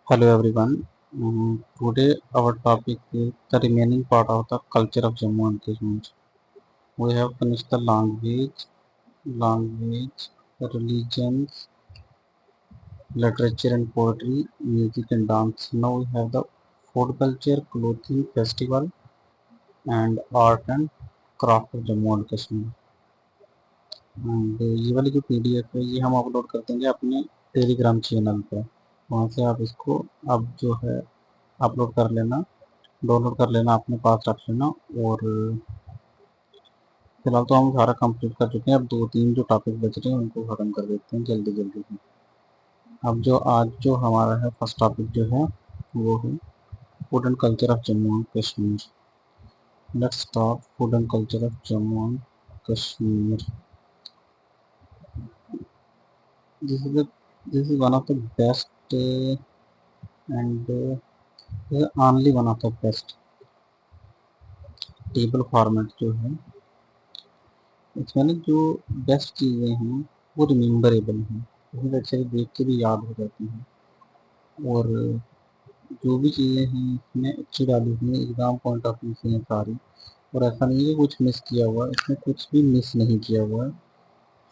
Hello everyone. Today our topic is the remaining part of the culture of Jammu and Kashmir. We have finished the language, religions, literature and poetry, music and dance. Now we have the food culture, clothing, festival and art and craft of Jammu and Kashmir. ये वाली जो PDF है ये हम upload कर देंगे अपने Telegram channel पर। वहाँ से आप इसको अब जो है अपलोड कर लेना, डाउनलोड कर लेना, अपने पास रख लेना। और फिलहाल तो हम सारा कंप्लीट कर चुके हैं। अब दो तीन जो टॉपिक बच रहे हैं उनको ख़त्म कर देते हैं जल्दी जल्दी से। अब जो आज जो हमारा है फर्स्ट टॉपिक जो है वो है food and culture of Jammu and Kashmir. Let's talk food and culture of Jammu and Kashmir. This is one of the best and only one of the best table format जो है इसमें ना जो बेस्ट चीज़ें हैं वो रिमेम्बरेबल हैं, उसमें अच्छे देख के भी याद हो जाती हैं। और जो भी चीज़ें हैं इसमें अच्छी डाली हुई हैं, एग्ज़ाम पॉइंट ऑफ व्यू से हैं सारी। और ऐसा नहीं है कि कुछ मिस किया हुआ है, इसमें कुछ भी मिस नहीं किया हुआ है।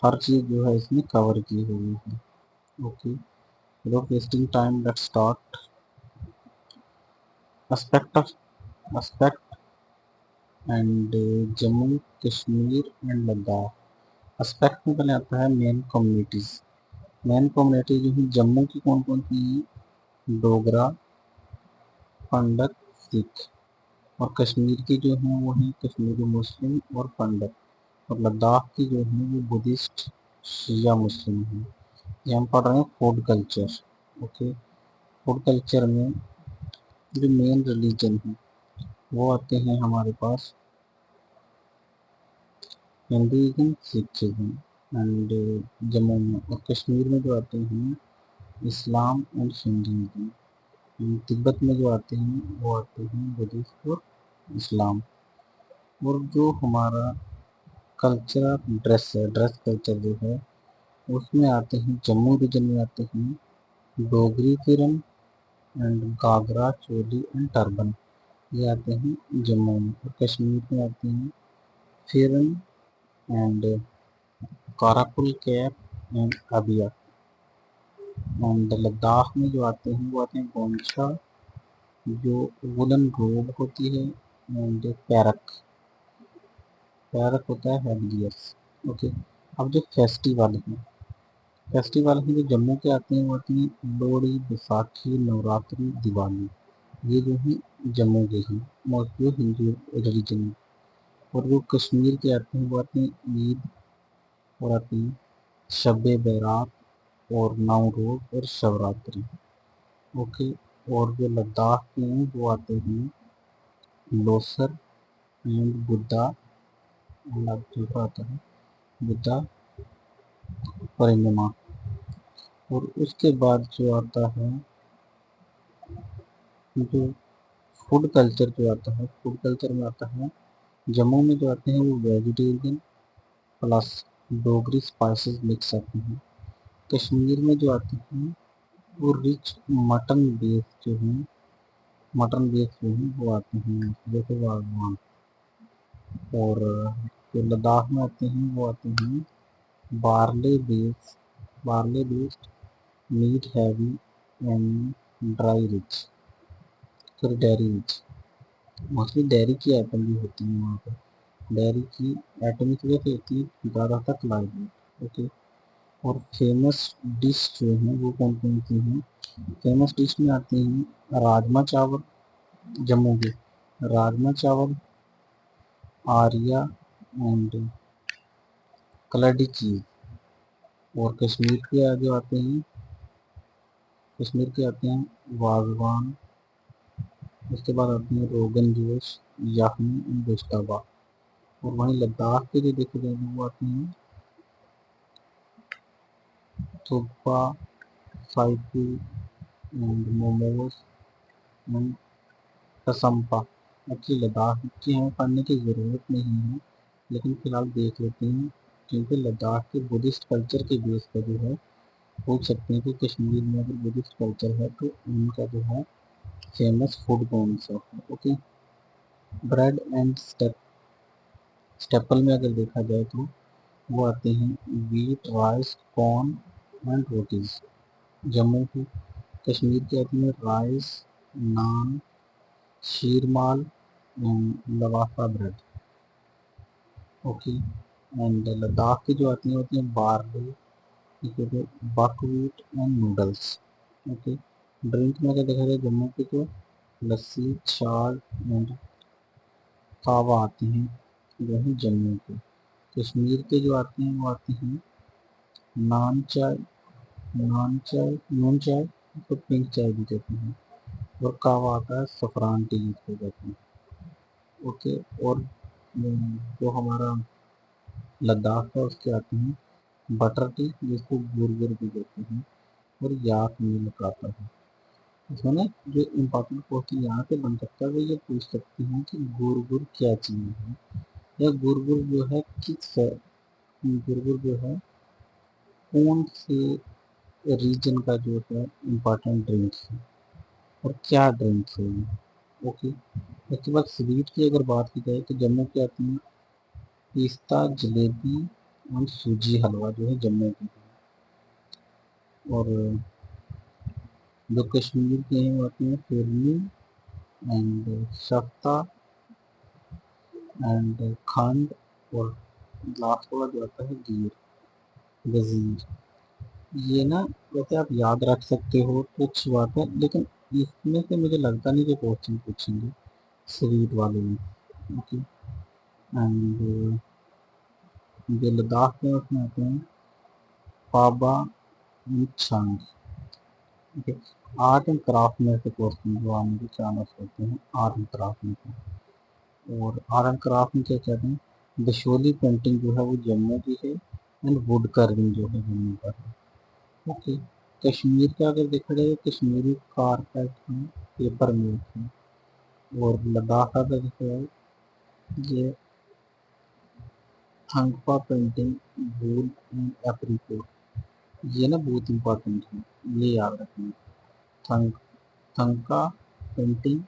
हर चीज़ जो है इसमें कवर की हुई है। Okay, without wasting time let's start. Aspect of aspect and Jammu Kashmir and Ladakh. Aspect में पहले आता है मेन कम्युनिटीज़। मेन कम्युनिटी जो है जम्मू की कौन कौन सी हैं? डोगरा, पंडत, सिख। और कश्मीर की जो हैं वो हैं कश्मीरी मुस्लिम और पंडित। और लद्दाख की जो है वो बुद्धिस्ट शिया मुस्लिम है। ये हम पढ़ रहे हैं food culture. Okay, food culture में जो मेन रिलीजन है वो आते हैं हमारे पास हिंदुइज्म, सिखिज्म एंड जम्मू में। और कश्मीर में जो आते हैं इस्लाम एंड हिंदुइज्म। तिब्बत में जो आते हैं वो आते हैं बुद्धिस्ट और इस्लाम। और जो हमारा कल्चर ड्रेस है, ड्रेस कल्चर जो है उसमें आते हैं जम्मू रीजन में आते हैं Dogri pheran and ghagra choli and turban. ये आते हैं जम्मू में। और कश्मीर में आते हैं pheran and karakul cap and अबिया। एंड लद्दाख में जो आते हैं वो आते हैं गोंछा, जो वुलन रोब होती है एंड पैरक। पैरक होता है हेडगियर्स। ओके, अब जो फेस्टिवल हैं जो जम्मू के आते हैं वो आते हैं लोहड़ी, बैसाखी, नवरात्रि, दिवाली। ये जो है जम्मू के हैं, मोस्टली हिंदू रिलीजन में। और जो कश्मीर के आते हैं वो आते हैं ईद और आते हैं शब बारात और नवरोज और शिवरात्रि। ओके, और जो लद्दाख के हैं वो आते हैं लोसर एंड बुद्धा, दूसरा आता है बुद्धा पूर्णिमा। और उसके बाद जो आता है जो फूड कल्चर जो आता है, फूड कल्चर में आता है जम्मू में जो आते हैं वो vegetarian plus Dogri spices mix आते हैं। कश्मीर में जो आते हैं वो रिच मटन बेस जो है, मटन बेस जो है वो आते हैं जैसे वागवान। और जो लद्दाख में आते हैं वो आते हैं barley base, barley based meat heavy and dry rich, फिर डेयरी रिच। मोस्टली डेयरी की आइटम भी होती हैं वहाँ पर। डेयरी की आइटम इस वजह से होती है ज़्यादातर क्लाइमेट। ओके, और फेमस डिश जो हैं वो कौन कौन सी हैं? फेमस डिश में आते हैं राजमा चावल जम्मू के, राजमा चावल, आरिया एंड कलाडी चीज़। और कश्मीर के जो आते हैं, कश्मीर के आते हैं वाजवान। उसके बाद आते हैं रोगन जोश, याखनी एंड गोश्ताबा। और वहीं लद्दाख के जो देखे जाएंगे वो आते हैं थुप्पा, साइपू एंड मोमोज एंड कसम्पा। एक्चुअली लद्दाख की हमें पढ़ने की ज़रूरत नहीं है, लेकिन फ़िलहाल देख लेते हैं क्योंकि लद्दाख के बुद्धिस्ट कल्चर के बेस पर जो है पूछ सकते हैं कि कश्मीर में अगर बुद्धिस्ट कल्चर है तो उनका जो है फेमस फूड कौन सा है। ओके, ब्रेड एंड स्टेपल में अगर देखा जाए तो वो आते हैं wheat, rice, corn and rotis. Jammu की, कश्मीर की आती है rice, naan, sheermal, lavasa bread. Okay, and Ladakh की जो आती है होती है बारली, ठीक है, buckwheat and noodles. Okay, drink में अगर देखा जाए जम्मू की तो लस्सी, छाछ एंड कावा आती हैं जो है जम्मू के। कश्मीर के जो आते हैं वो आते हैं नान चाय, नून चाय, तो पिंक चाय भी कहते हैं, और कावा आता है सफरान टी जिसको कहते हैं। ओके, और जो हमारा लद्दाख का उसके आते हैं बटर टी जिसको गुरगुर भी कहते हैं, और याक मिल्क आता है। इसमें ना जो इम्पोर्टेंट क्वेश्चन यहाँ पे बन सकता है वो ये पूछ सकते हैं कि गुरगुर क्या चीज़ है, या गुरगुर जो है गुरगुर जो है कौन से रीजन का जो है इम्पोर्टेंट ड्रिंक है, और क्या ड्रिंक है ये। ओके, उसके बाद स्वीट की अगर बात की जाए तो जम्मू की आती है पिस्ता जलेबी और सूजी हलवा जो है जम्मू की। और जो कश्मीर के हैं वो आते हैं फिरनी एंड सफ्ता एंड खंड, और लास्ट वाला जो आता है गीर, गजीर। ये ना वैसे आप याद रख सकते हो तो अच्छी बात है, लेकिन इसमें से मुझे लगता नहीं कि क्वेश्चन पूछेंगे स्वीट वाले में। ओके, एंड जो लद्दाख में उसमें आते हैं paba and chhang. Okay, art and craft में से क्वेश्चन जो आने के चांस होते हैं आर्ट एंड क्राफ्ट में से। और आर्ट एंड क्राफ्ट में क्या कहते हैं, बिशोली पेंटिंग जो है वो जम्मू की है, एंड वुड कार्विंग जो है जम्मू का है। ओके, कश्मीर का अगर देखा जाए कश्मीरी कारपेट है, पेपर मिल्क है। और लद्दाख का अगर देखा जाए ये थंगपा पेंटिंग, वूल एंड एप्रीकोट। ये ना बहुत इंपॉर्टेंट है, ये याद रखना। थंग थंका पेंटिंग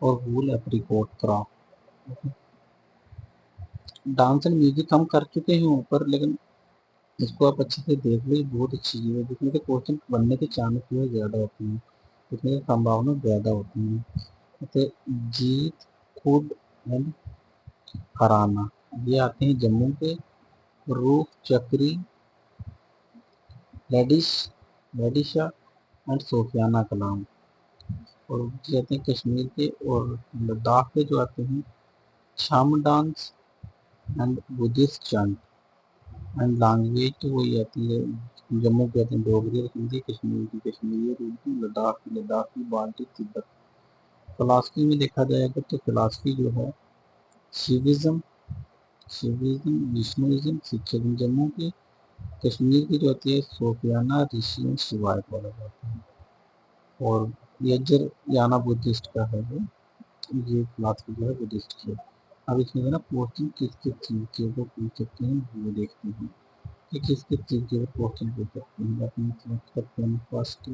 और wool apricot craft. Dance and music हम कर चुके हैं ऊपर, लेकिन इसको आप अच्छे से देख लो, ये बहुत अच्छी चीज़ है जिसमें से क्वेश्चन बनने के चांस जो है ज़्यादा होते हैं, इसमें संभावना ज़्यादा होती है। जैसे जीत, खुद एंड हराना, ये आते हैं जम्मू के। रूफ चक्री, लेडिश, लेडिशा एंड सोफियाना कलाम। और ये आते हैं कश्मीर के। और लद्दाख के जो आते हैं cham dance and Buddhist chant. And language तो वही आती है, जम्मू की आती है डोगरी और हिंदी, कश्मीर की कश्मीरी और उर्दू, लद्दाख की बाल्टी, तिब्बत। फिलासफी में देखा जाएगा तो फिलासफी जो है शिविज्म, विष्णुइज्म, सिखिज्म जम्मू की। कश्मीर की जो होती है सोफियाना, ऋषि और शिवाय बोला जाता है। और यज्र याना बुद्धिस्ट का है वो, ये फिलासफी जो है बुद्धिस्ट की है। अब इसमें जो है ना क्वेश्चन किस किस चीज़ के ऊपर पूछ सकते हैं वो देखते हैं कि किस किस चीज़ के ऊपर क्वेश्चन पूछ सकते हैं। अपने सेलेक्ट करते हैं फर्स्ट,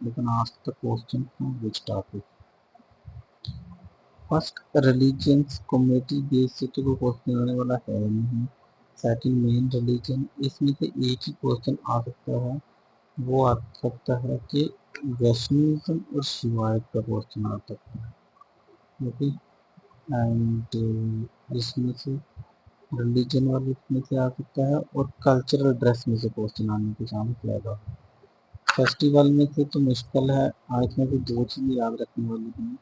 लेकिन आज तक question from which topic. First, religions community base से तो कोई क्वेश्चन आने वाला है नहीं। सेकंड, मेन रिलीजन, इसमें से एक ही क्वेश्चन आ सकता है, वो आ सकता है कि वैष्णविज्म और शिवायत का क्वेश्चन आ सकता है। ओके, एंड इसमें से रिलीजन वाले इसमें से आ सकता है, और कल्चरल ड्रेस में से क्वेश्चन आने के चांस ज़्यादा है। फेस्टिवल में से तो मुश्किल है, आज में भी दो चीज़ याद रखने वाली हैं,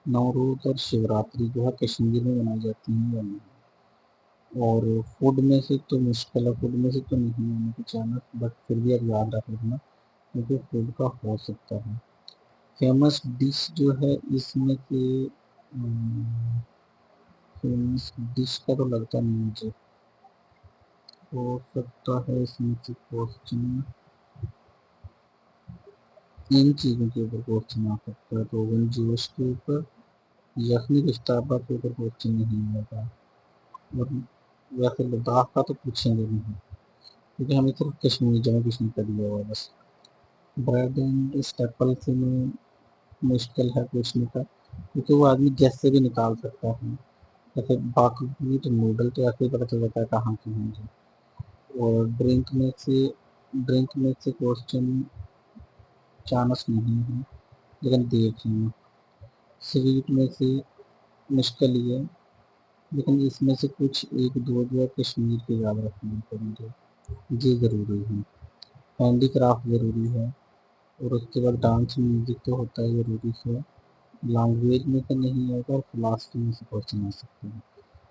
नवरोज और शिवरात्रि जो है कश्मीर में मनाई जाती है या नहीं। और फूड में से तो मुश्किल है, फूड में से तो नहीं होने के चांस, बट फिर भी अब याद रख लेना क्योंकि फूड का हो सकता है। फेमस डिश जो है इसमें से फेमस डिश का तो लगता नहीं मुझे, हो सकता है इसमें से क्वेश्चन इन चीज़ों के ऊपर क्वेश्चन आ सकता है, रोगन जोश के ऊपर, यखनी गुश्ताबा के ऊपर क्वेश्चन नहीं होगा। और वैसे लद्दाख का तो पूछेंगे नहीं। क्योंकि हमें सिर्फ कश्मीर, जम्मू कश्मीर का दिया हुआ है बस। ब्रेड एंड स्टेपल से में मुश्किल है पूछने का, क्योंकि वो आदमी गैस से भी निकाल सकता है। जैसे बाकी तो नूडल तो ऐसे ही पता चल जाता है कहाँ के होंगे। और ड्रिंक में से क्वेश्चन चांस नहीं है, लेकिन देख लें। स्वीट में से मुश्किल ही है, लेकिन इसमें से कुछ एक दो जो है कश्मीर के याद रखने पड़ेंगे, ये ज़रूरी है। हैंडीक्राफ्ट ज़रूरी है, और उसके बाद डांस म्यूजिक तो होता है ज़रूरी है। लैंग्वेज में तो नहीं होगा, और फिलासफी में से क्वेश्चन आ सकते हैं।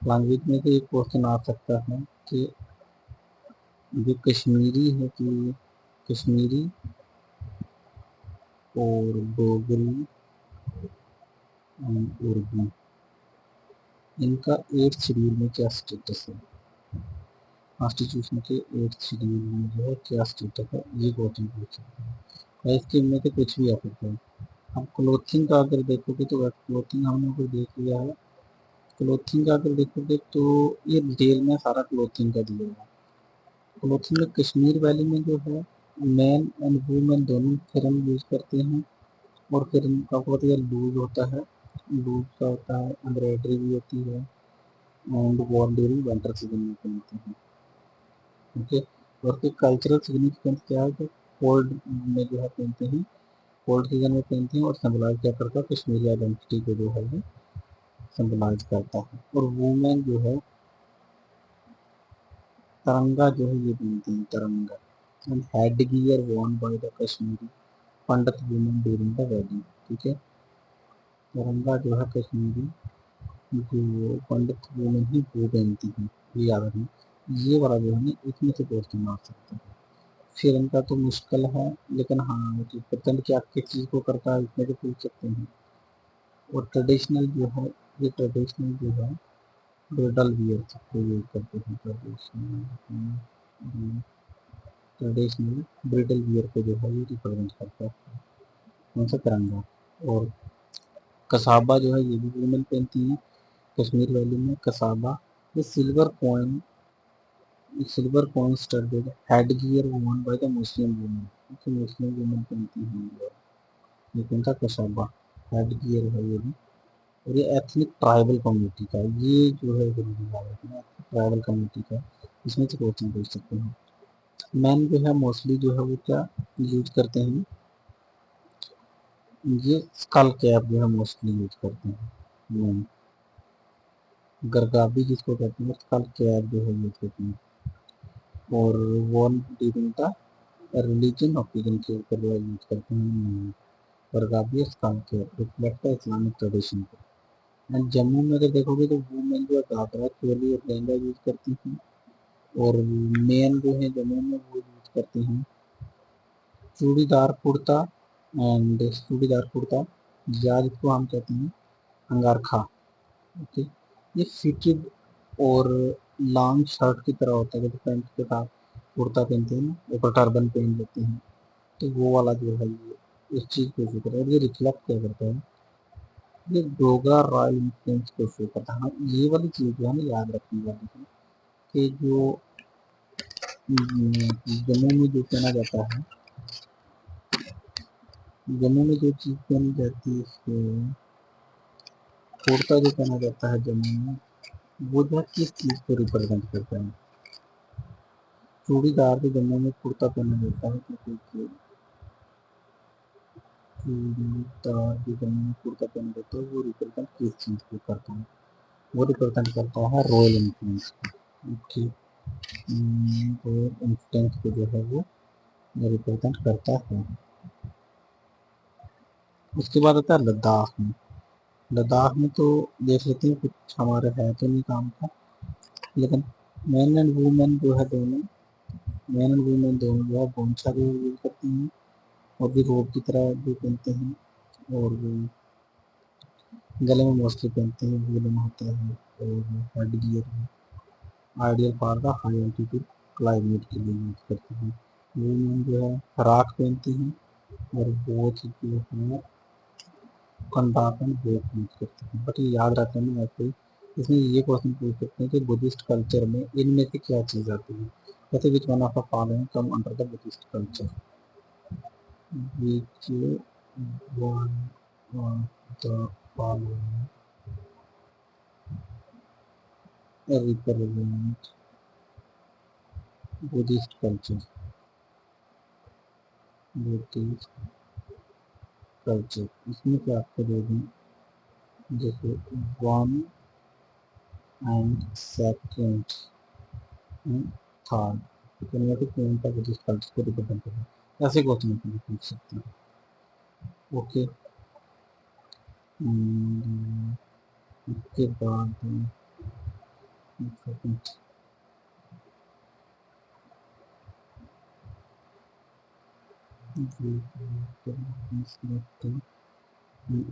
लैंग्वेज में तो एक क्वेश्चन आ सकता है कि जो कश्मीरी है कि कश्मीरी और डोगरी और उर्दू, इनका 8th शेड्यूल में क्या स्टेटस है। कॉन्स्टिट्यूशन के 8th शेड्यूल में जो है क्या स्टेटस है, ये क्वेश्चन पूछ सकते हैं। इसके में तो कुछ भी आ सकता है। अब क्लोथिंग का अगर देखोगे तो क्लोथिंग हमने ऊपर देख लिया है। क्लोथिंग का अगर देखोगे तो ये डिटेल में सारा क्लोथिंग का दिया हुआ है। क्लोथिंग में कश्मीर वैली में जो है मैन एंड वुमेन दोनों फिरन यूज करते हैं। और फिरन का बहुत ही लूज होता है, लूज का होता है, एम्ब्रॉयडरी भी होती है, and wall during winter season में पहनते हैं। ओके। और फिर कल्चरल सिग्निफिकेंस क्या है, तो कोल्ड में जो है पहनते हैं, कोल्ड सीजन में पहनते हैं, और सिम्बलाइज क्या करता है, कश्मीरी आइडेंटिटी को जो है वो सिम्बलाइज करता है। और वुमेन जो है तरंगा जो है ये पहनती है, taranga. And head gear worn by the Kashmiri Pandit women during the wedding. ठीक है। तरंगा जो है कश्मीरी जो पंडित वुमेन ही वो पहनती है, ये याद रखना। ये वाला जो है ना, इसमें से क्वेश्चन आ सकता है। फिर इनका तो मुश्किल है, लेकिन हाँ डिपेंड क्या किस चीज़ को करता है, इसमें तो पूछ सकते हैं। और ट्रेडिशनल जो है, ये ट्रेडिशनल जो है ब्राइडल वियर को यूज करते हैं। ट्रेडिशनल ब्राइडल वियर को जो है ये रिप्रेजेंट करता है, कौन सा, तिरंगा। और कसाबा जो है ये भी वुमेन पहनती हैं कश्मीर वैली में, कसाबा। ये silver coin studded head gear worn by the Muslim women, तो मुस्लिम वुमेन पहनती हैं। ये कौन सा, कसाबा हेड गियर है ये भी। और ये एथनिक ट्राइबल कम्युनिटी का, ये जो है जरूरी याद रखना, ट्राइबल कम्युनिटी का, इसमें से क्वेश्चन पूछ सकते हैं। मैन जो है मोस्टली जो है वो क्या यूज करते हैं, ये स्कल कैप जो है मोस्टली यूज करते हैं मैन। गरगाबी जिसको कहते हैं, स्कल कैप जो है यूज करते हैं। और worn during the religion occasion के ऊपर जो है यूज करते हैं। गरगाबी skull cap reflect the Islamic tradition को। एंड जम्मू में अगर देखोगे तो वुमेन जो है घाघरा चोली और लहंगा यूज करती हैं। और मेन जो है जम्मू में वो यूज करते हैं चूड़ीदार कुर्ता, एंड चूड़ीदार कुर्ता, या जिसको हम कहते हैं अंगारखा। ओके। ये फिटेड और लॉन्ग शर्ट की तरह होता है, जब पैंट के साथ कुर्ता पहनते हैं ना, ऊपर टर्बन पहन लेते हैं, तो वो वाला जो है ये इस चीज़ को शो करता है। और ये रिफ्लेक्ट क्या करता है, ये डोगरा रॉयल इन्फ्लुएंस को शो करता है। हाँ, ये वाली चीज़ जो है ना याद रखने वाली है, कि जो जम्मू में जो पहना जाता है, जम्मू में जो चीज़ पहनी जाती है, कुर्ता जो पहना जाता है जम्मू में, वो जो है किस चीज़ को रिप्रेजेंट करता है। चूड़ीदार जो जम्मू में कुर्ता पहना जाता है, तो चूड़ीदार जो जम्मू में कुर्ता पहना जाता है, वो रिप्रेजेंट किस चीज़ को करता है, वो रिप्रेजेंट करता है रॉयल इन्फ्लुएंस को। ओके। रॉयल इन्फ्लुएंस को जो है वो रिप्रेजेंट करता है। उसके बाद आता है लद्दाख में। लद्दाख में तो देख लेते हैं, कुछ हमारे है तो नहीं काम का, लेकिन मैन एंड वुमेन जो है दोनों, मैन एंड वुमेन दोनों जो है बोनसा भी यूज करती हैं, और भी रोब की तरह भी पहनते हैं। और वो गले में मोस्टली पहनते हैं, वुलन होता है। और हेड गियर है ideal for the high altitude climate के लिए यूज करते हैं। वुमेन जो है राख पहनती हैं, और बोथ जो है कंडाकन बोथ यूज करते हैं। बट ये याद रखना नहीं आपको, इसमें ये क्वेश्चन पूछ सकते हैं कि बुद्धिस्ट कल्चर में इनमें से क्या चीज़ आती है। कहते which one of the following come under the Buddhist culture? Which one of the following represent Buddhist culture? Buddhist culture इसमें से आपको दे दूँ, जैसे one and second and third, तो मैं तो कौन सा बुद्धिस्ट कल्चर को रिप्रेजेंट कर रहा है, ऐसे क्वेश्चन को पूछ सकते हैं। ओके, उसके बाद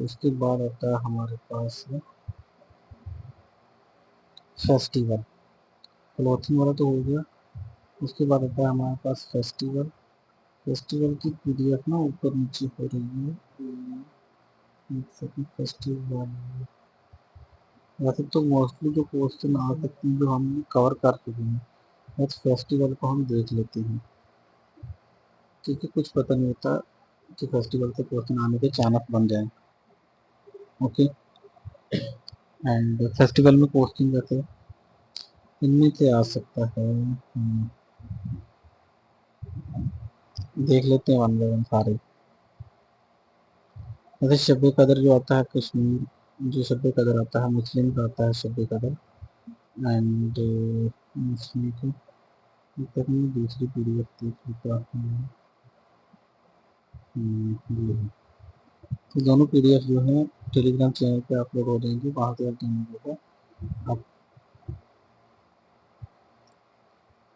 उसके बाद आता है हमारे पास फेस्टिवल। क्लोथिंग वाला तो हो गया, उसके बाद आता है हमारे पास फेस्टिवल। फेस्टिवल की पीडीएफ ना ऊपर नीचे हो रही है, फेस्टिवल वैसे तो मोस्टली जो क्वेश्चन आ सकते हैं जो हम कवर कर चुके हैं, बस फेस्टिवल को हम देख लेते हैं, क्योंकि कुछ पता नहीं होता कि फेस्टिवल से क्वेश्चन आने के चांस बन जाए। ओके, एंड फेस्टिवल में क्वेश्चन जैसे इनमें से आ सकता है, देख लेते हैं वन बाय वन सारे। जैसे शब कदर जो आता है कश्मीर, जो शब कदर आता है मुस्लिम का आता है शब कदर, एंड मुस्लिम को दूसरी पीढ़ी देख लेता हूँ, ये है। तो दोनों पीडीएफ जो है टेलीग्राम चैनल पे अपलोड हो जाएंगे, वहाँ से आप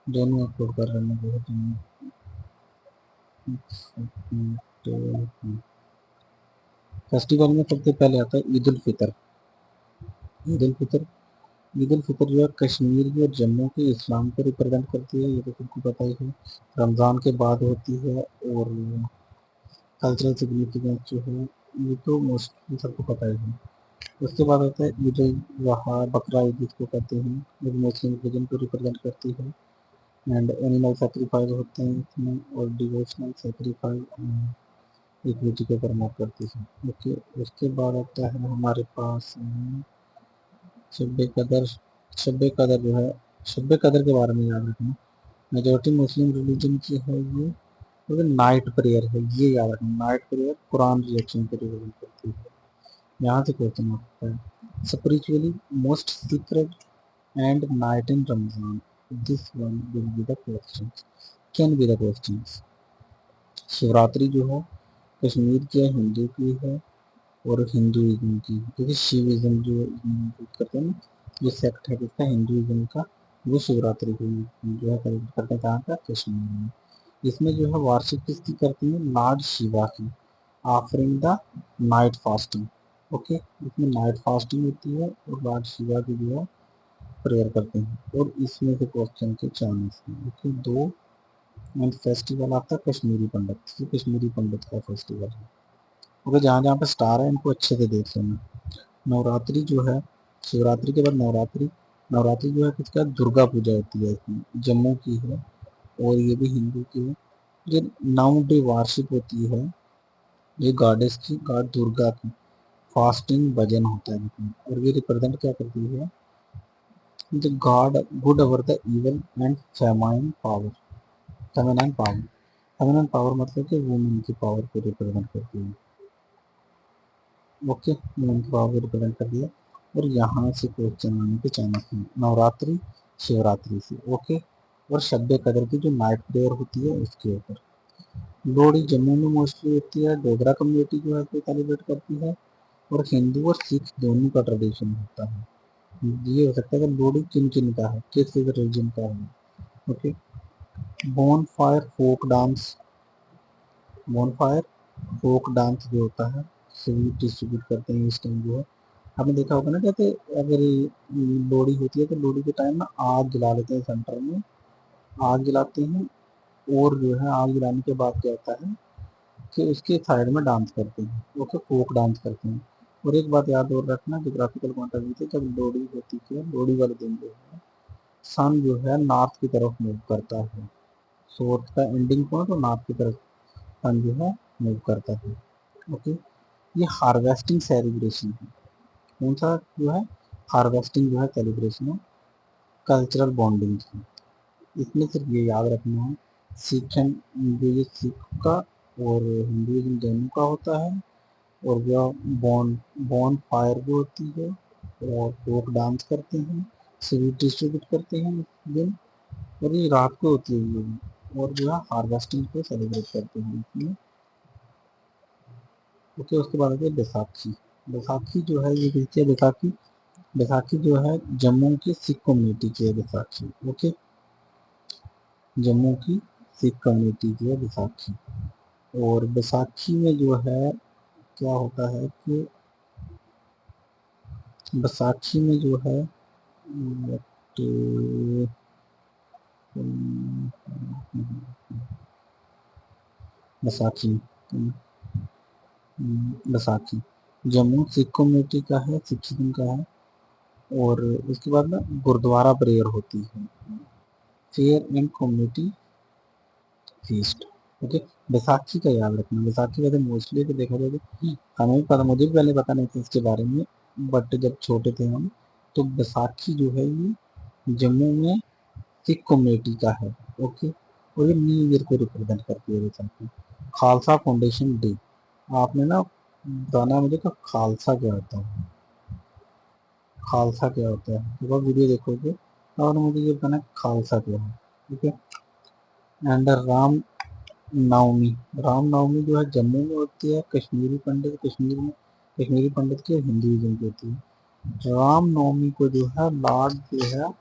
दोनों अपलोड कर रहे हैं। फेस्टिवल में सबसे पहले आता है ईद उल फितर। ईद उल फितर ईद उल फितर जो है कश्मीर और जम्मू के इस्लाम को रिप्रेजेंट करती है, ये तो सबको पता ही है। रमज़ान के बाद होती है, और कल्चरल सिग्निफिकेंस जो है ये तो मोस्टली सबको पता ही है। उसके बाद आता है ईद उल ज़ुहा, बकरा ईद जिसको कहते हैं, जो मुस्लिम रिलीजन को रिप्रेजेंट करती है। एंड एनिमल सेक्रीफाइस होते हैं इसमें, और डिवोशनल सेक्रीफाइस इक्विटी को प्रमोट करती है। ओके, उसके बाद आता है हमारे पास शब कदर। शब कदर जो है, शब कदर के बारे में याद रखना, मेजोरिटी मुस्लिम रिलीजन की है ये, तो नाइट प्रेयर है, ये याद रखना। नाइट प्रेयर कुरान रिएक्शन को रिप्रेजेंट करती है। यहाँ से क्वेश्चन आ सकता है, spiritually most secret and night in Ramzan, this one will be the question, can be the question. Shivratri जो है कश्मीर की है, हिंदू की है, और हिंदुइज्म की, क्योंकि शिविज्म जो करते हैं ना, जो सेक्ट है जिसका हिंदुइज्म का, वो शिवरात्रि को जो है सेलिब्रेट करते हैं, कहाँ का, कश्मीर में। इसमें जो है वार्षिक किसकी करती है, लॉर्ड शिवा की, offering the night fasting. Okay, इसमें नाइट फास्टिंग होती है, और लॉर्ड शिवा की जो है प्रेयर करते हैं, और इसमें से क्वेश्चन के चांस हैं। ओके, दो। एंड फेस्टिवल आता है कश्मीरी पंडित, ये कश्मीरी पंडित का फेस्टिवल है। ओके, जहाँ जहाँ पे स्टार है इनको अच्छे से देख लेना। नवरात्रि जो है, शिवरात्रि के बाद नवरात्रि, नवरात्रि जो है किसका, दुर्गा पूजा होती है, इसमें जम्मू की है, और ये भी हिंदू की है। ये 9 डे वार्षिक होती है, ये गॉडेस की, गॉड दुर्गा की फास्टिंग भजन होता है इसमें, और ये रिप्रेजेंट क्या करती है, the God good over the evil and famine power. Feminine power, feminine power मतलब कि वुमेन की पावर को रिप्रेजेंट करती है। ओके, वुमेन की पावर को रिप्रेजेंट कर दिया, और यहाँ से क्वेश्चन आने के चांस हैं नवरात्रि शिवरात्रि से। ओके, और शब कदर की जो नाइट प्रेयर होती है उसके ऊपर। लोहड़ी जम्मू में मोस्टली होती है, डोगरा कम्युनिटी जो है वो सेलिब्रेट करती है, और हिंदू और सिख दोनों का ट्रेडिशन होता है। ये हो सकता है कि लोहड़ी किन किन का है, किस रिलीजन का है। Okay, bonfire folk dance, bonfire folk dance जो होता है, स्वीट डिस्ट्रीब्यूट करते हैं इस टाइम जो है। आपने देखा होगा ना, कहते अगर लोहड़ी होती है तो लोहड़ी के टाइम ना आग जला लेते हैं, सेंटर में आग जलाते हैं, और जो है आग जलाने के बाद क्या होता है कि उसके साइड में डांस करते हैं, ओके, फोक डांस करते हैं। और एक बात याद और रखना, जोग्राफिकल पॉइंट ऑफ व्यू से, जब लोहड़ी होती है, लोहड़ी वाले दिन जो है सन जो है नॉर्थ की तरफ मूव करता है, साउथ का एंडिंग पॉइंट और नॉर्थ की तरफ सन जो है मूव करता है। ओके, ये हार्वेस्टिंग सेलिब्रेशन है। कौन सा जो है हार्वेस्टिंग जो है सेलिब्रेशन है, कल्चरल बॉन्डिंग है। इसमें सिर्फ ये याद रखना है, सिख जो ये सिख का और हिंदुइज्म दोनों का होता है, और जो बॉन बॉन फायर भी होती है, और फोक डांस करते हैं, स्वीट डिस्ट्रीब्यूट करते हैं इस दिन, और ये रात को होती है ये भी, और जो है हार्वेस्टिंग को सेलिब्रेट करते हैं इसमें। ओके, उसके बाद है बैसाखी। बैसाखी जो है ये कहती है, बैसाखी बैसाखी जो है जम्मू की सिख कम्युनिटी की है बैसाखी। ओके, जम्मू की सिख कम्युनिटी की है बैसाखी। और बैसाखी में जो है क्या होता है कि बैसाखी में जो है तो बैसाखी बैसाखी जम्मू सिख कम्युनिटी का है, सिखिज्म का है। और उसके बाद ना गुरुद्वारा प्रेयर होती है, fair and community feast. Okay, Baisakhi का याद रखना। बैसाखी वैसे मोस्टली तो देखा जाए तो हमें भी पता, मुझे भी पहले पता नहीं था इसके बारे में, बट जब छोटे थे हम तो बैसाखी जो है ये जम्मू में सिख कम्युनिटी का है। ओके, और ये न्यू ईयर को रिप्रेजेंट करती है बैसाखी। खालसा फाउंडेशन डे, आपने ना बताना मुझे कि खालसा क्या होता है, खालसा क्या होता है, जब आप वीडियो देखोगे और मुझे ये बताना खालसा क्या है। ठीक है, एंड राम नवमी। राम नवमी जो है जम्मू में होती है, कश्मीरी पंडित कश्मीर में, कश्मीरी पंडित की हिंदुइज्म की होती है। राम नवमी को जो है लॉर्ड जो है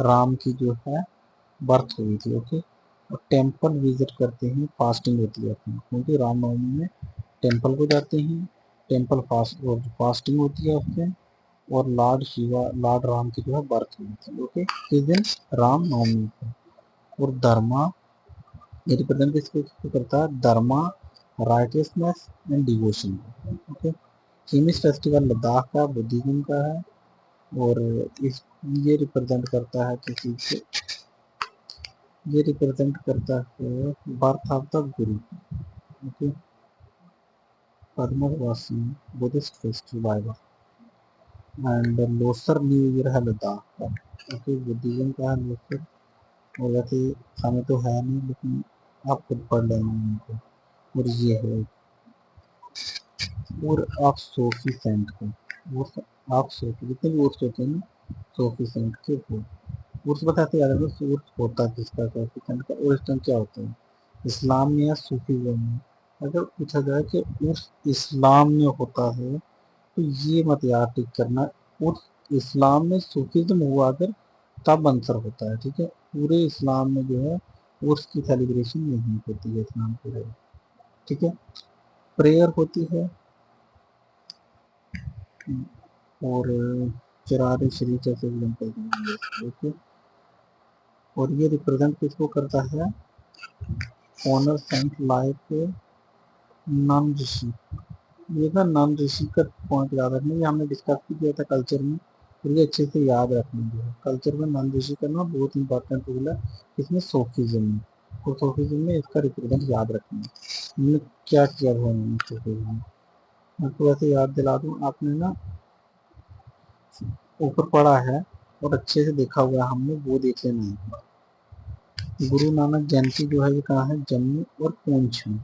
राम की जो है बर्थ हुई थी। ओके, और टेम्पल विजिट करते हैं, फास्टिंग होती है अपनी, क्योंकि रामनवमी में टेम्पल को जाते हैं, टेम्पल फास्ट और फास्टिंग होती है उससे, और लॉर्ड शिवा लॉर्ड राम की जो है बर्थ हुई थी। ओके, किस दिन, रामनवमी को। और धर्मा, ये रिप्रेजेंट किसको करता है, dharma, righteousness and devotion. Okay, चीनीस फेस्टिवल लद्दाख का बुद्धिज्म का है, और इस ये रिप्रेजेंट करता है किसी के, ये रिप्रेजेंट करता है birth of the guru. Okay, पद्मवासी Buddhist festival and Losar new year है लद्दाख का। ओके, बुद्धिज्म का है लोसर, और वैसे हमें तो है नहीं, लेकिन आप खुद पढ़ लेना उनको। और ये है और आप सोफी सेंट का, वो आप सोफी जितने भी उर्स होते हैं ना, सोफी सेंट के वो उर्स बताते याद है, उर्स होता है किसका, सोफी सेंट का, और इस टाइम क्या होता है इस्लाम में या सूफीज्म में। अगर पूछा जाए कि उर्स इस्लाम में होता है तो ये मत याद टिक करना, उर्स इस्लाम में सूफीज्म हुआ अगर तब आंसर होता है। ठीक है, पूरे इस्लाम में जो है उर्स की सेलिब्रेशन नहीं होती है इस्लाम पूरे। ठीक है, प्रेयर होती है, और चिराग शरीफ जैसे एग्जाम्पल। ओके, और ये रिप्रेजेंट किसको करता है, ऑनर सेंट लाइक नन ऋषि। ये ना नन ऋषि का पॉइंट याद रखना, ये हमने डिस्कस भी किया था कल्चर में, और ये अच्छे से याद रखना जो है, कल्चर में नन ऋषि करना बहुत इंपॉर्टेंट रूल है इसमें सोफिज्म में। तो सोफिज्म में इसका रिप्रेजेंट याद रखना है, हमने क्या किया हुआ है सोफिज्म में। मैं तो वैसे याद दिला दूँ, आपने ना ऊपर पढ़ा है और अच्छे से देखा हुआ है हमने, वो देख लेना है। गुरु नानक जयंती जो है ये कहाँ है, जम्मू और पुंछ में,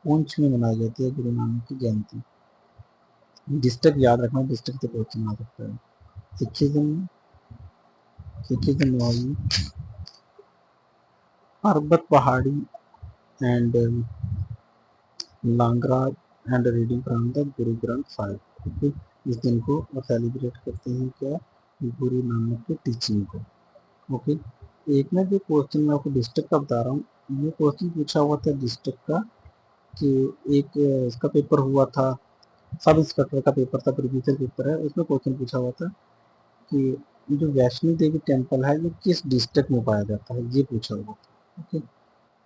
पुंछ में मनाई जाती है गुरु नानक की जयंती। डिस्ट्रिक्ट याद रखना, डिस्ट्रिक्ट से क्वेश्चन आ सकता है। सिखिज्म में, सिखिज्म में होगी पर्वत पहाड़ी and Langra and reading from the Guru Granth Sahib. Okay, इस दिन को और सेलिब्रेट करते हैं क्या, गुरु नानक की टीचिंग को। ओके, एक ना जो क्वेश्चन मैं आपको डिस्ट्रिक्ट का बता रहा हूँ, ये क्वेश्चन पूछा हुआ था डिस्ट्रिक्ट का, कि एक इसका पेपर हुआ था, सब इंस्पेक्टर का पेपर था, प्रीवियस पेपर है, उसमें क्वेश्चन पूछा हुआ था कि जो वैष्णो देवी टेम्पल है ये किस डिस्ट्रिक्ट में पाया जाता है, ये पूछा हुआ था। ओके,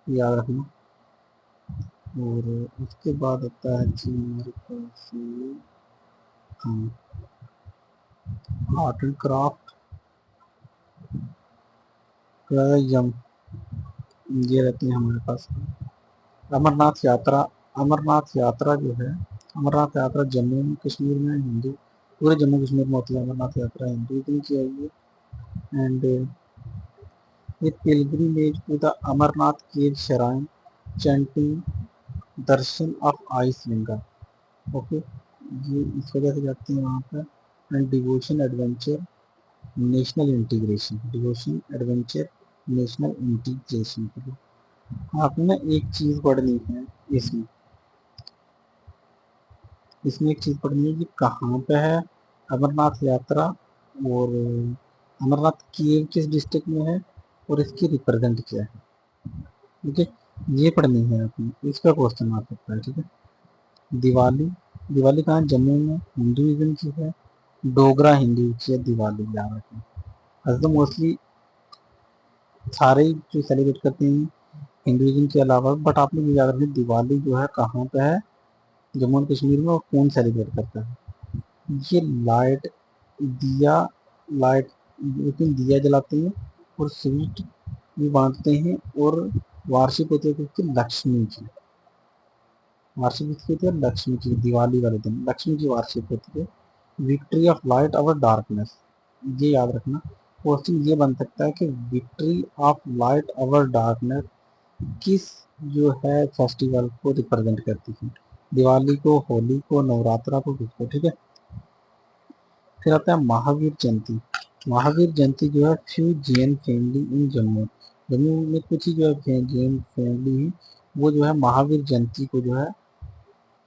याद रखना। और उसके बाद आता है जी हमारे पास, हाँ, आर्ट एंड क्राफ्ट, यम ये रहते हैं हमारे पास। अमरनाथ यात्रा, अमरनाथ यात्रा जो है, अमरनाथ यात्रा जम्मू कश्मीर में हिंदू, पूरे जम्मू कश्मीर में होती है अमरनाथ यात्रा, हिंदुइज्म की है ये। एंड ये pilgrimage to the Amarnath cave shrine, chanting darshan of ice linga. Okay, ये इस वजह से जाते हैं वहाँ पर। And devotion adventure national integration, devotion adventure national integration के लिए आपने ना एक चीज़ पढ़नी है इसमें, इसमें एक चीज़ पढ़नी है कि कहाँ पे है अमरनाथ यात्रा, और अमरनाथ केव किस डिस्ट्रिक्ट में है, और इसकी रिप्रेजेंट क्या है। ठीक है, ये पढ़नी है आपने, इसका क्वेश्चन आ सकता है। ठीक है, दिवाली, दिवाली कहाँ है? जम्मू में, हिंदुइज्म की है, डोगरा हिंदू की है दिवाली, याद रखें। वैसे तो मोस्टली सारे ही जो सेलिब्रेट करते हैं हिंदुइज्म के अलावा, बट आपने ये याद रखें दिवाली जो है कहाँ पे है, जम्मू एंड कश्मीर में, और कौन सेलिब्रेट करता है। ये लाइट, दिया, लाइट, लेकिन दिया जलाते हैं और स्वीट भी बांटते हैं, और वार्षिक होती है क्योंकि लक्ष्मी की, वार्षिक किसकी होती है? लक्ष्मी की, दिवाली वाले दिन लक्ष्मी की वार्षिक होती है। Victory of light over darkness, ये याद रखना। क्वेश्चन ये बन सकता है कि victory of light over darkness किस जो है फेस्टिवल को रिप्रेजेंट करती है, दिवाली को, होली को, नवरात्रा को, किसको। ठीक है, फिर आता है महावीर जयंती। महावीर जयंती जो है few Jain family in Jammu, Jammu में कुछ ही जो है जैन फैमिली है, वो जो है महावीर जयंती को जो है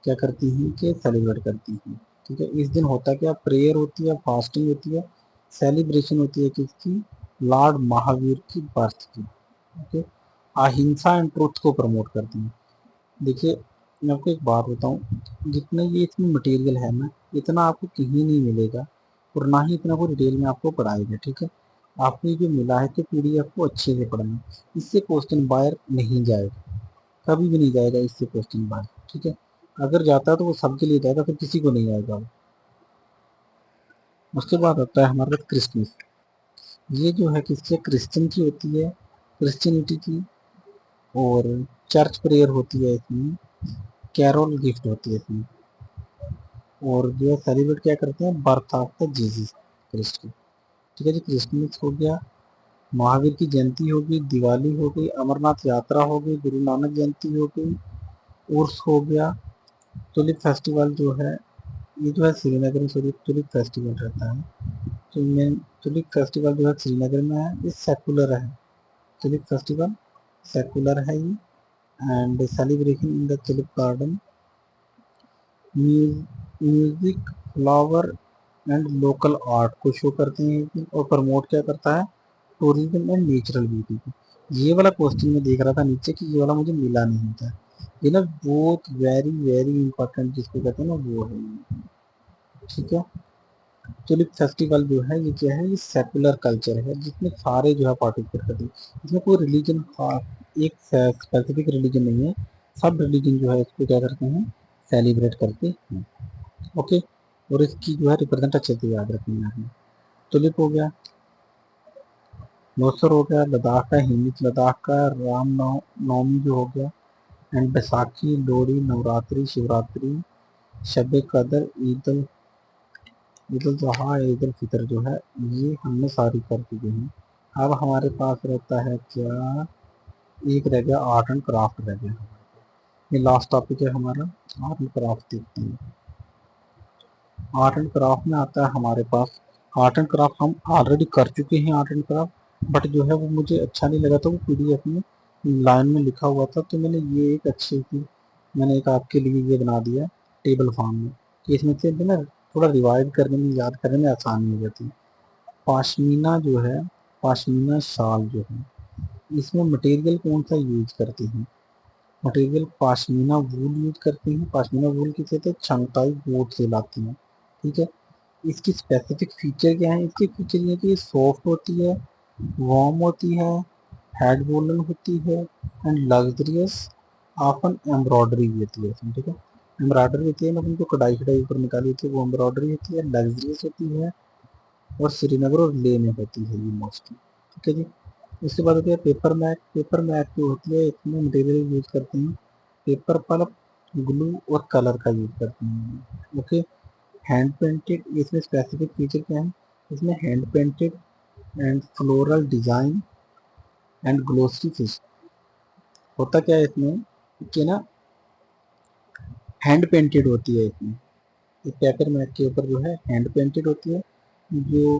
क्या करती हैं कि सेलिब्रेट करती हैं। ठीक है, इस दिन होता क्या, प्रेयर होती है, फास्टिंग होती है, सेलिब्रेशन होती है किसकी, लॉर्ड महावीर की बर्थ की। ओके, अहिंसा एंड ट्रुथ को प्रमोट करती हैं। देखिए, मैं आपको एक बात बताऊं, जितना ये इसमें मटेरियल है ना, इतना आपको कहीं नहीं मिलेगा, और ना ही इतना को डिटेल में आपको पढ़ाएगा। ठीक है, आपको ये जो मिला है तो पीडीएफ को अच्छे से पढ़ना, इससे क्वेश्चन बाहर नहीं जाएगा, कभी भी नहीं जाएगा इससे क्वेश्चन बाहर। ठीक है, अगर जाता है तो वो सबके लिए जाएगा, फिर किसी को नहीं आएगा। उसके बाद आता है हमारे पास क्रिसमस, ये जो है किससे, क्रिश्चियन की होती है, क्रिश्चियनिटी की, और चर्च प्रेयर होती है इसमें, कैरोल गिफ्ट होती है इसमें, और जो है सेलिब्रेट क्या करते हैं, birth of the Jesus Christ की। ठीक है जी, क्रिसमस हो गया, महावीर की जयंती हो गई, दिवाली हो गई, अमरनाथ यात्रा हो गई, गुरु नानक जयंती हो गई, उर्स हो गया, टुलिप फेस्टिवल जो है, ये जो है श्रीनगर में टुलिप फेस्टिवल रहता है। तो मैं, टुलिप फेस्टिवल जो है श्रीनगर में है, ये सेकुलर है, टुलिप फेस्टिवल सेकुलर है ये। And celebration in the tulip garden, music, flower and local art को शो करते हैं, और प्रमोट क्या करता है, टूरिज्म एंड नेचुरल ब्यूटी को। ये वाला क्वेश्चन मैं देख रहा था नीचे कि ये वाला मुझे मिला नहीं था, ये ना बहुत वेरी वेरी इंपॉर्टेंट जिसको कहते हैं ना, वो है। ठीक है, टुलिप फेस्टिवल जो है ये क्या है, ये सेकुलर कल्चर है जिसमें सारे जो है पार्टिसिपेट करते हैं, इसमें कोई रिलीजन, एक स्पेसिफिक रिलीजन नहीं है, सब रिलीजन जो है इसको क्या करते हैं, सेलिब्रेट करते हैं। ओके, और इसकी जो है रिप्रेजेंट अच्छे से याद रखनी है। टुलिप हो गया, लोसर हो गया, लद्दाख का हिंदी, लद्दाख का राम नवमी जो हो गया, एंड बैसाखी, लोहड़ी, नवरात्रि, शिवरात्रि, शब कदर, ईद उल जुहा, ईद उल फितर जो है, ये हमने सारी कर चुके हैं। अब हमारे पास रहता है क्या, एक रह गया आर्ट एंड क्राफ्ट रह गया, ये लास्ट टॉपिक है हमारा। आर्ट एंड क्राफ्ट देखते हैं। आर्ट एंड क्राफ्ट में आता है हमारे पास, आर्ट एंड क्राफ्ट हम ऑलरेडी कर चुके हैं आर्ट एंड क्राफ्ट, बट जो है वो मुझे अच्छा नहीं लगा था, वो पीडीएफ में लाइन में लिखा हुआ था, तो मैंने ये एक अच्छी सी, मैंने एक आपके लिए ये बना दिया टेबल फॉर्म में, कि इसमें से ना थोड़ा रिवाइज करने में, याद करने में आसानी हो जाती है। पाशमीना जो है, पाशमीना शाल जो है, इसमें मटेरियल कौन सा यूज करते हैं, मटेरियल पाशमीना वूल यूज करते हैं। पाशमीना वूल किसे कहते हैं, चंगताई गोट से लाती हैं। ठीक है, इसकी स्पेसिफिक फीचर क्या है, इसकी फीचर ये है कि ये सॉफ्ट होती है, वार्म होती है, हेड वोलन होती है, एंड लग्जरियस, ऑफन एम्ब्रॉयडरी भी होती है इसमें। ठीक है, एम्ब्रॉयडरी होती है, मतलब जो कढ़ाई कढ़ाई ऊपर निकाली होती है वो एम्ब्रॉयडरी होती है, लग्जरियस होती है, और श्रीनगर और लेह में होती है ये मोस्टली। ठीक है जी, उसके बाद होती है पेपर मैट। पेपर मैट जो होती है इसमें मटेरियल यूज करते हैं पेपर पल्प, ग्लू और कलर का यूज करते हैं। ओके। हैंड पेंटेड, इसमें स्पेसिफिक फीचर क्या है, इसमें hand painted and floral design and glossy fish. होता क्या है इसमें कि ना हैंड पेंटेड होती है इसमें, ये पेपर मैट के ऊपर जो है हैंड पेंटेड होती है, जो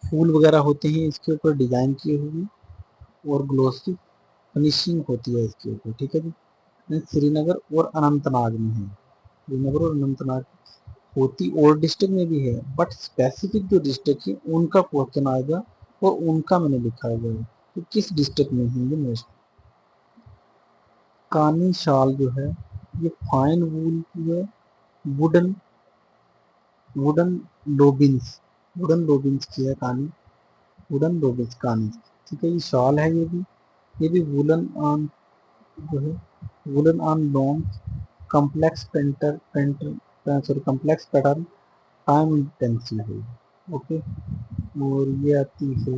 फूल वगैरह होते हैं इसके ऊपर डिजाइन किए हुए, और ग्लोसी फिनिशिंग होती है इसके ऊपर। ठीक है जी। श्रीनगर और अनंतनाग में है, श्रीनगर और अनंतनाग होती और डिस्ट्रिक्ट में भी है, बट स्पेसिफिक जो डिस्ट्रिक्ट है उनका क्वेश्चन आएगा और उनका मैंने लिखा हुआ है तो किस डिस्ट्रिक्ट में है ये मोस्ट। कानी शाल जो है ये फाइन वूल की है, वुडन वुडन लोबिन्स, वुडन लोबिन्स की है कानी, वुडन लोबिन्स कानी। ठीक है, ये शॉल है ये भी वुलन ऑन जो है, woollen on long complex painter sorry complex pattern time intensive है। ओके। और ये आती है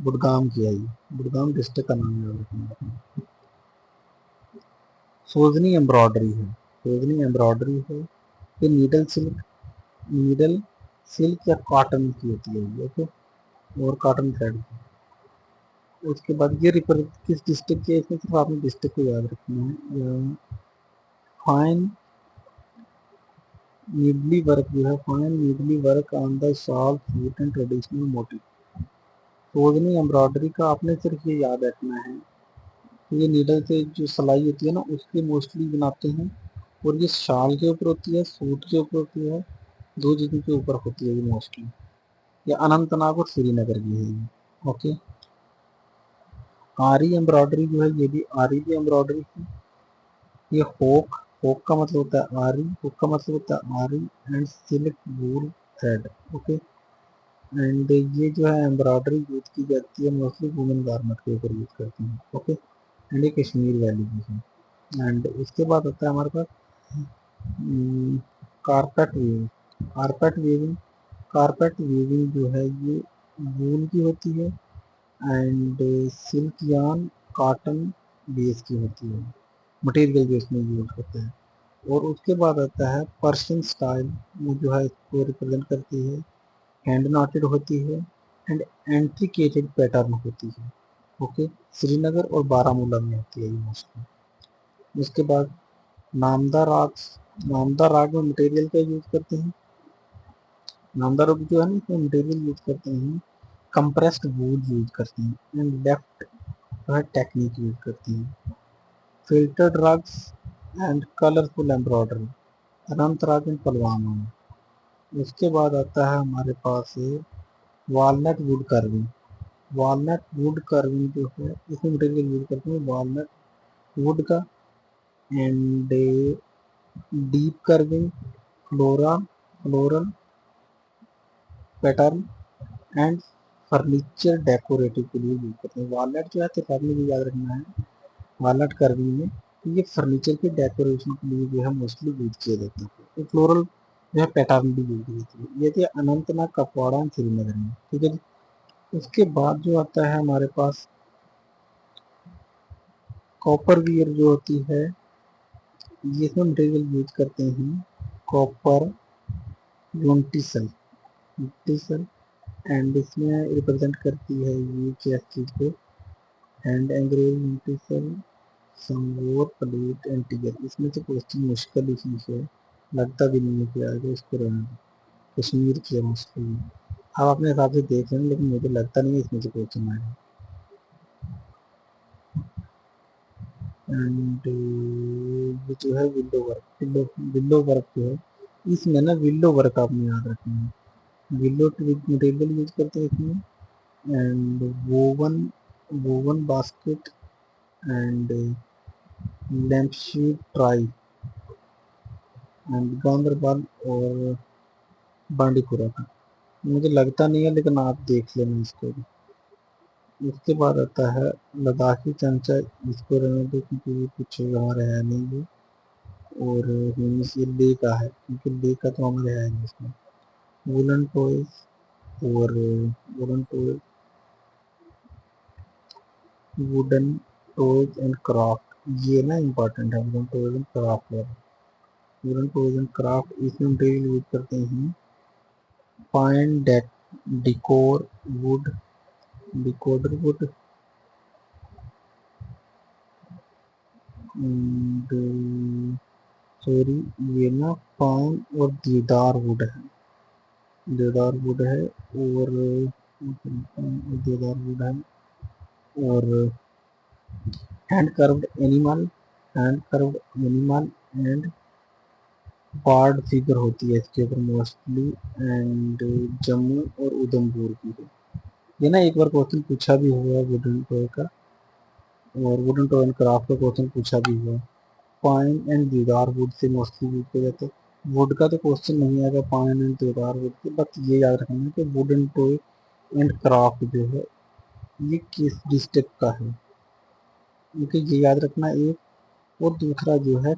बुडगाम की आई, बुडगाम डिस्ट्रिक्ट का नाम है। सोजनी एम्ब्रॉयडरी है, सोजनी एम्ब्रॉयडरी है, ये नीडल सिल्क या कॉटन की होती है। ओके। और कॉटन थ्रेड। उसके बाद ये रिपर किस डिस्ट्रिक्ट के, इसमें सिर्फ आपने डिस्ट्रिक्ट को याद रखना है। फाइन नीडली वर्क जो है, fine needy work on the shawl suit and traditional motive. सोजनी embroidery का आपने सिर्फ ये याद रखना है, ये नीडल से जो सिलाई होती है ना उसके मोस्टली बनाते हैं, और ये शाल के ऊपर होती है, सूट के ऊपर होती है, दो चीज़ों के ऊपर होती है ये मोस्टली। ये अनंतनाग और श्रीनगर की है ये। ओके। आरी एम्ब्रॉयडरी जो है ये भी आरी की एम्ब्रॉयडरी है। ये होक का मतलब होता है आरी, हुक का मतलब होता है आरी and silk wool thread. Okay. And ये जो है एम्ब्रॉयडरी यूज की जाती है मोस्टली वुमेन गारमेंट के ऊपर यूज करते हैं। ओके। एंड ये कश्मीर वैली की है। एंड उसके बाद आता है हमारे पास carpet weaving. Carpet weaving, carpet weaving जो है ये वूल की होती है and silk yarn cotton base की होती है, मटेरियल जो इसमें यूज होता है। और उसके बाद आता है पर्शियन स्टाइल, वो जो है इसको रिप्रेजेंट करती है, हैंड नॉटेड होती है एंड एंट्रिकेटेड पैटर्न होती है। ओके। श्रीनगर और बारामूला में होती है ये मोस्टली। उसके बाद नामदा राग, नामदा राग में मटेरियल का यूज करते हैं, नामदा राग जो है ना इसमें मटेरियल यूज करते हैं कंप्रेस्ड वूल यूज करते हैं एंड लेफ्ट टेक्निक यूज करते हैं। Filtered rugs and colourful embroidery, Anantnag and Pulwama में। उसके बाद आता है हमारे पास walnut wood carving. Walnut wood carving जो है इसमें मटेरियल यूज करते हैं वॉलनट वुड का and deep carving, floral pattern and furniture decorative के लिए यूज करते हैं। वॉलनट जो है तो आपने भी याद रखना है वॉलनट कर्विंग में, तो ये फर्नीचर के डेकोरेशन के लिए जो है मोस्टली यूज किया जाता है। तो फ्लोरल जो है पैटर्न भी यूज होती है। ये थी अनंतनाग, कपवाड़ा एंड श्रीनगर में। ठीक है जी। उसके बाद जो आता है हमारे पास कॉपर वियर जो होती है, ये इसमें मटेरियल यूज करते हैं कॉपर यूटिसल, यूटिसल एंड इसमें रिप्रेजेंट करती है ये क्या चीज़ को, हैंड एंग्रेव यूटिसल समवोर प्लेट एंड टिगर। इसमें से क्वेश्चन मुश्किल ही चीज़ है, लगता भी नहीं है कि आगे इसको रहना कश्मीर की है मुश्किल। आप अपने हिसाब से देख लें लेकिन मुझे लगता नहीं है इसमें से क्वेश्चन आएगा। एंड ये जो है विंडो वर्क, विंडो वर्क जो है इसमें ना विंडो वर्क आपने याद रखना है, विंडो मटेरियल यूज करते हैं इसमें and woven, woven basket and lamp sheet try and Ganderbal और बांडीपुरा का। मुझे लगता नहीं है लेकिन आप देख लेना इसको भी। उसके बाद आता है लद्दाखी चमचा, इसको रहने दो क्योंकि ये कुछ हमारे है नहीं ये, और ये ले का है क्योंकि ले का तो हमारे है नहीं इसमें। वुलन टॉयज और woollen toy wooden toys and craft, ये ना इम्पोर्टेंट है। वुडन टॉयज एंड क्राफ्ट है। वुडन टॉयज एंड क्राफ्ट इसमें मटेरियल यूज करते हैं pine deck डिकोर would, decoder would, sorry ये ना पाइन और देवदार वुड है, देवदार वुड है और देवदार वुड है और hand curved animal, hand curved animal and bird figure होती है इसके ऊपर मोस्टली, एंड जम्मू और उधमपुर की है। ये ना एक बार क्वेश्चन पूछा भी हुआ है वुडन टॉय का, और वुडन टॉय एंड क्राफ्ट का क्वेश्चन पूछा भी हुआ है। पाइन एंड देवदार वुड से मोस्टली यूज किया जाता है। वुड का तो क्वेश्चन नहीं आएगा पाइन एंड देवदार वुड से, बट ये याद रखना है कि वुडन टॉय एंड क्राफ्ट जो है ये किस डिस्ट्रिक्ट का है, क्योंकि ये याद रखना एक, और दूसरा जो है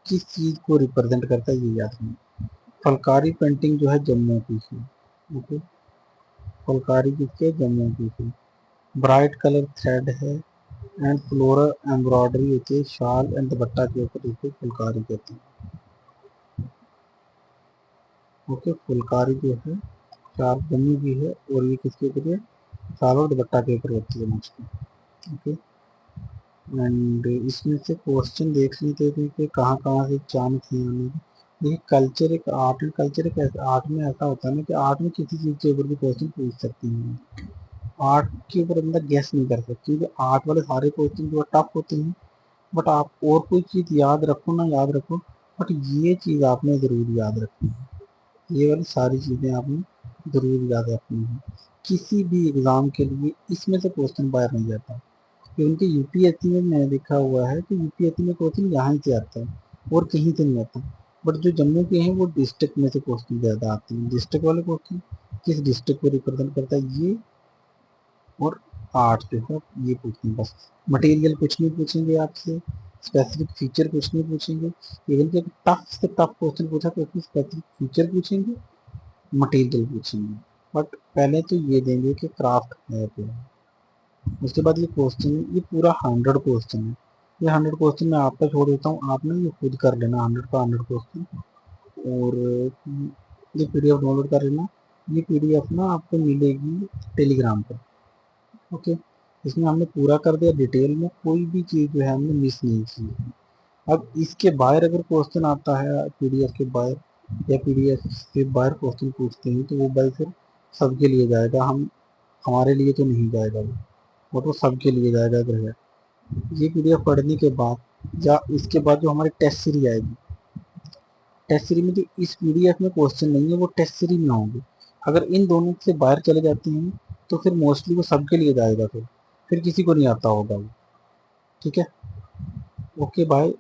किस चीज़ को रिप्रेजेंट करता है ये याद रखना। फुलकारी पेंटिंग जो है जम्मू की है, ओके, फुलकारी किसके, जम्मू की है। ब्राइट कलर थ्रेड है एंड फ्लोरल एम्ब्रॉयडरी होती है शाल एंड दुपट्टा के ऊपर, इसे फुलकारी कहते हैं। ओके, फुलकारी जो है शाल जम्मू की है और ये किसके ऊपर है, शाल और दुपट्टा के ऊपर होती है मोस्टली। ओके, एंड इसमें से क्वेश्चन देख लेते थे कि कहाँ कहाँ से चांस है आने के। देखिए कल्चर एक आर्ट एंड कल्चर एक आर्ट में ऐसा होता है ना कि आर्ट में किसी चीज़ के ऊपर भी क्वेश्चन पूछ सकते हैं। आर्ट के ऊपर बंदा गेस नहीं कर सकता क्योंकि आर्ट वाले सारे क्वेश्चन जो टफ होते हैं। बट आप और कोई चीज़ याद रखो ना याद रखो, बट ये चीज़ आपने ज़रूर याद रखनी है, ये वाली सारी चीज़ें आपने ज़रूर याद रखनी है। किसी भी एग्ज़ाम के लिए इसमें से क्वेश्चन बाहर नहीं जाता, कि उनके यूपीएससी में मैंने देखा हुआ है कि यूपीएससी में क्वेश्चन यहाँ से आता है और कहीं से नहीं आता। बट जो जम्मू के हैं वो डिस्ट्रिक्ट में से क्वेश्चन ज़्यादा आते हैं, डिस्ट्रिक्ट वाले क्वेश्चन किस डिस्ट्रिक्ट को रिप्रेजेंट करता है ये, और आर्ट जो है ये पूछेंगे बस। मटेरियल कुछ नहीं पूछेंगे आपसे, स्पेसिफिक फीचर कुछ नहीं पूछेंगे। इवन कि टफ से टफ क्वेश्चन पूछा तो उसमें स्पेसिफिक फीचर पूछेंगे, मटेरियल पूछेंगे। बट पहले तो ये देंगे कि क्राफ्ट है क्या है। उसके बाद ये क्वेश्चन ये पूरा 100 क्वेश्चन है। ये 100 क्वेश्चन मैं आपका छोड़ देता हूँ, आप ना ये खुद कर लेना 100 का 100 क्वेश्चन, और ये पीडीएफ डाउनलोड कर लेना। ये पीडीएफ ना आपको मिलेगी टेलीग्राम पर, ओके। इसमें हमने पूरा कर दिया डिटेल में, कोई भी चीज़ जो है हमने मिस नहीं की है। अब इसके बाहर अगर क्वेश्चन आता है पीडीएफ के बाहर या पीडीएफ के बाहर क्वेश्चन पूछते हैं तो वो भाई फिर सबके लिए जाएगा, हम हमारे लिए तो नहीं जाएगा वो तो सबके लिए जाएगा अगर है। ये पीडीएफ पढ़ने के बाद या इसके बाद जो हमारी टेस्ट सीरीज आएगी, टेस्ट सीरीज में जो इस पीडीएफ में क्वेश्चन नहीं है वो टेस्ट सीरीज में होंगे। अगर इन दोनों से बाहर चले जाते हैं तो फिर मोस्टली वो सबके लिए जाएगा, फिर किसी को नहीं आता होगा वो, ठीक है। Okay bye.